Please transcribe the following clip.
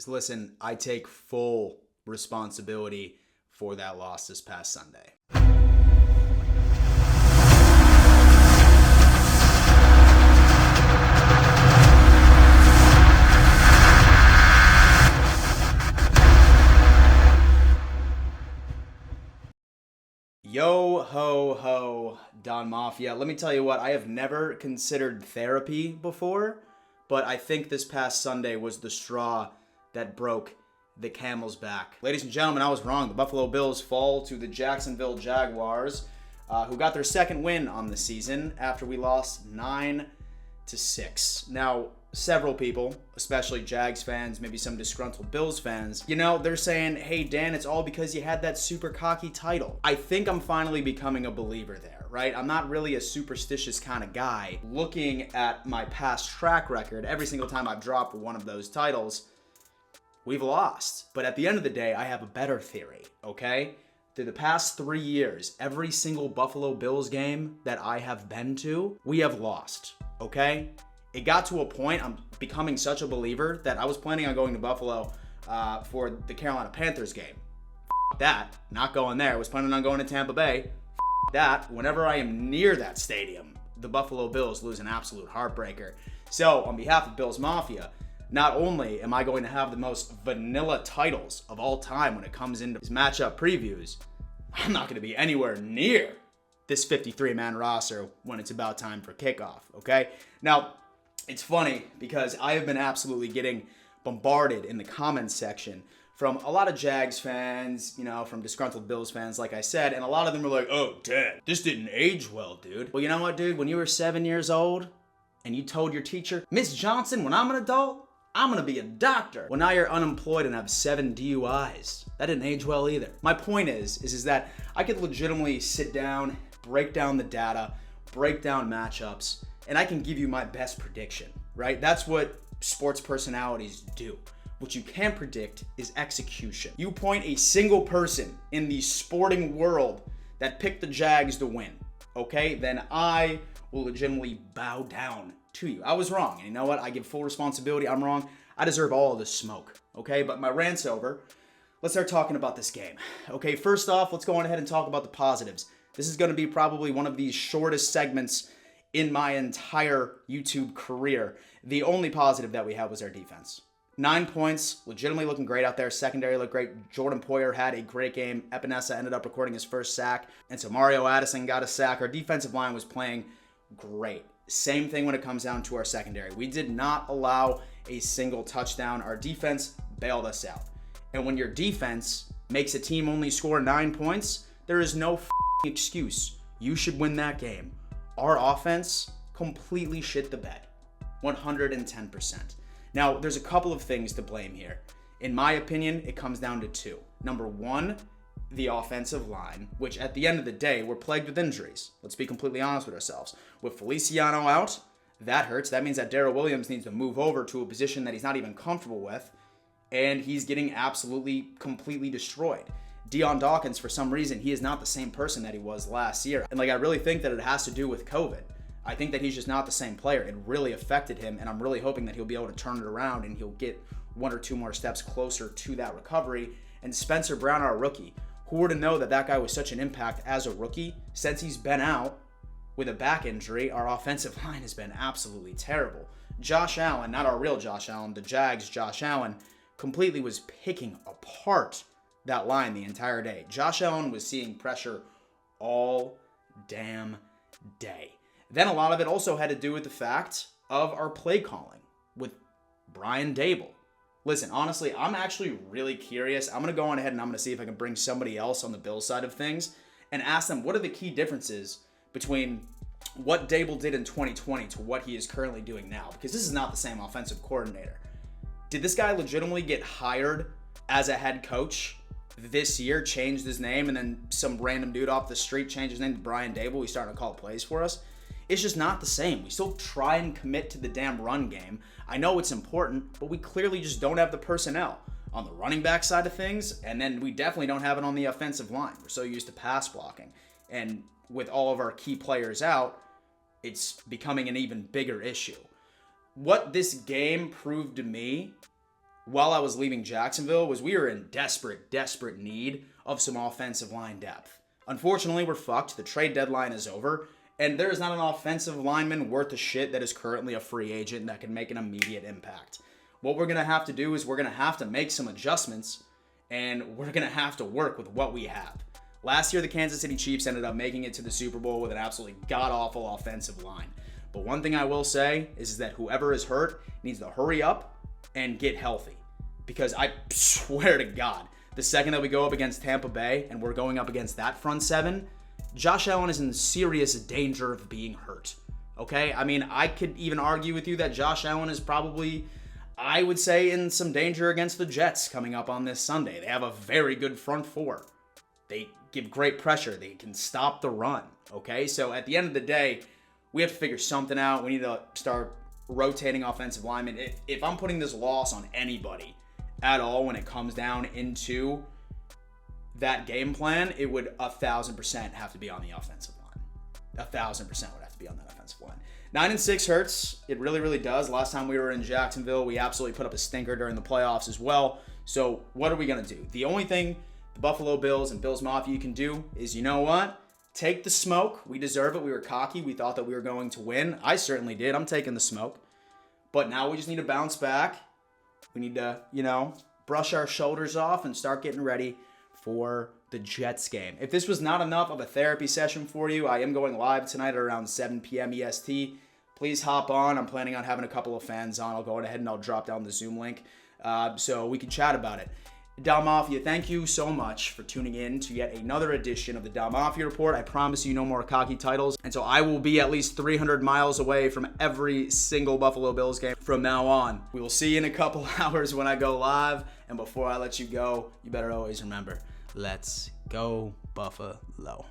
is listen, I take full responsibility for that loss this past Sunday. Yo ho ho, Don Mafia. Let me tell you what, I have never considered therapy before, but I think this past Sunday was the straw that broke the camel's back. Ladies and gentlemen, I was wrong. The Buffalo Bills fall to the Jacksonville Jaguars, who got their second win on the season after we lost 9-6. Now, several people, especially Jags fans, maybe some disgruntled Bills fans, they're saying, hey, Dan, it's all because you had that super cocky title. I think I'm finally becoming a believer there, right? I'm not really a superstitious kind of guy. Looking at my past track record, every single time I've dropped one of those titles, we've lost. But at the end of the day, I have a better theory, okay? Through the past 3 years, every single Buffalo Bills game that I have been to, we have lost, okay? It got to a point, I'm becoming such a believer that I was planning on going to Buffalo for the Carolina Panthers game. That, not going there. I was planning on going to Tampa Bay. That, whenever I am near that stadium, the Buffalo Bills lose an absolute heartbreaker. So, on behalf of Bills Mafia, not only am I going to have the most vanilla titles of all time when it comes into these matchup previews, I'm not going to be anywhere near this 53-man roster when it's about time for kickoff, okay? Now, it's funny because I have been absolutely getting bombarded in the comments section from a lot of Jags fans, from disgruntled Bills fans, like I said, and a lot of them were like, oh, Dad, this didn't age well, dude. Well, you know what, dude? When you were 7 years old and you told your teacher, Miss Johnson, when I'm an adult, I'm gonna be a doctor. Well, now you're unemployed and have 7 DUIs. That didn't age well either. My point is that I could legitimately sit down, break down the data, break down matchups, and I can give you my best prediction, right? That's what sports personalities do. What you can't predict is execution. You point a single person in the sporting world that picked the Jags to win, okay? Then I will legitimately bow down to you. I was wrong. And you know what? I give full responsibility. I'm wrong. I deserve all of the smoke, okay? But my rant's over. Let's start talking about this game. Okay, first off, let's go on ahead and talk about the positives. This is going to be probably one of the shortest segments in my entire YouTube career. The only positive that we had was our defense. 9 points, legitimately looking great out there. Secondary looked great. Jordan Poyer had a great game. Epinesa ended up recording his first sack. And so Mario Addison got a sack. Our defensive line was playing great. Same thing when it comes down to our secondary. We did not allow a single touchdown. Our defense bailed us out. And when your defense makes a team only score 9 points, there is no excuse. You should win that game. Our offense completely shit the bed. 110%. Now, there's a couple of things to blame here. In my opinion, it comes down to two. Number one, the offensive line, which at the end of the day, we're plagued with injuries. Let's be completely honest with ourselves. With Feliciano out, that hurts. That means that Darrell Williams needs to move over to a position that he's not even comfortable with, and he's getting absolutely, completely destroyed. Dion Dawkins, for some reason, he is not the same person that he was last year. And I really think that it has to do with COVID. I think that he's just not the same player. It really affected him, and I'm really hoping that he'll be able to turn it around and he'll get 1 or 2 more steps closer to that recovery. And Spencer Brown, our rookie, who were to know that that guy was such an impact as a rookie? Since he's been out with a back injury, our offensive line has been absolutely terrible. Josh Allen, not our real Josh Allen, the Jags' Josh Allen, completely was picking apart that line the entire day. Josh Allen was seeing pressure all damn day. Then a lot of it also had to do with the fact of our play calling with Brian Dable. Listen, honestly, I'm actually really curious. I'm going to go on ahead and I'm going to see if I can bring somebody else on the Bills side of things and ask them what are the key differences between what Dable did in 2020 to what he is currently doing now, because this is not the same offensive coordinator. Did this guy legitimately get hired as a head coach this year, changed his name, and then some random dude off the street changed his name to Brian Dable? He's starting to call plays for us. It's just not the same. We still try and commit to the damn run game. I know it's important, but we clearly just don't have the personnel on the running back side of things, and then we definitely don't have it on the offensive line. We're so used to pass blocking. And with all of our key players out, it's becoming an even bigger issue. What this game proved to me while I was leaving Jacksonville was we were in desperate need of some offensive line depth. Unfortunately, we're fucked. The trade deadline is over, and there is not an offensive lineman worth a shit that is currently a free agent that can make an immediate impact. What we're going to have to do is we're going to have to make some adjustments, and we're going to have to work with what we have. Last year, the Kansas City Chiefs ended up making it to the Super Bowl with an absolutely god-awful offensive line. But one thing I will say is that whoever is hurt needs to hurry up and get healthy. Because I swear to God, the second that we go up against Tampa Bay and we're going up against that front seven, Josh Allen is in serious danger of being hurt. Okay? I mean, I could even argue with you that Josh Allen is probably, I would say, in some danger against the Jets coming up on this Sunday. They have a very good front four. They give great pressure. They can stop the run. Okay? So at the end of the day, we have to figure something out. We need to start rotating offensive linemen. If I'm putting this loss on anybody at all when it comes down into that game plan, it would 1,000% have to be on the offensive line. 1,000% would have to be on that offensive line. 9-6 hurts. It really does. Last time we were in Jacksonville, we absolutely put up a stinker during the playoffs as well. So what are we going to do? The only thing the Buffalo Bills and Bills Mafia can do is, you know what? Take the smoke. We deserve it. We were cocky. We thought that we were going to win. I certainly did. I'm taking the smoke. But now we just need to bounce back. We need to, brush our shoulders off and start getting ready for the Jets game. If this was not enough of a therapy session for you, I am going live tonight at around 7 p.m. EST. Please hop on. I'm planning on having a couple of fans on. I'll go ahead and I'll drop down the Zoom link so we can chat about it. Dom Mafia, thank you so much for tuning in to yet another edition of the Dom Mafia Report. I promise you no more cocky titles. And so I will be at least 300 miles away from every single Buffalo Bills game from now on. We will see you in a couple hours when I go live. And before I let you go, you better always remember, let's go Buffalo.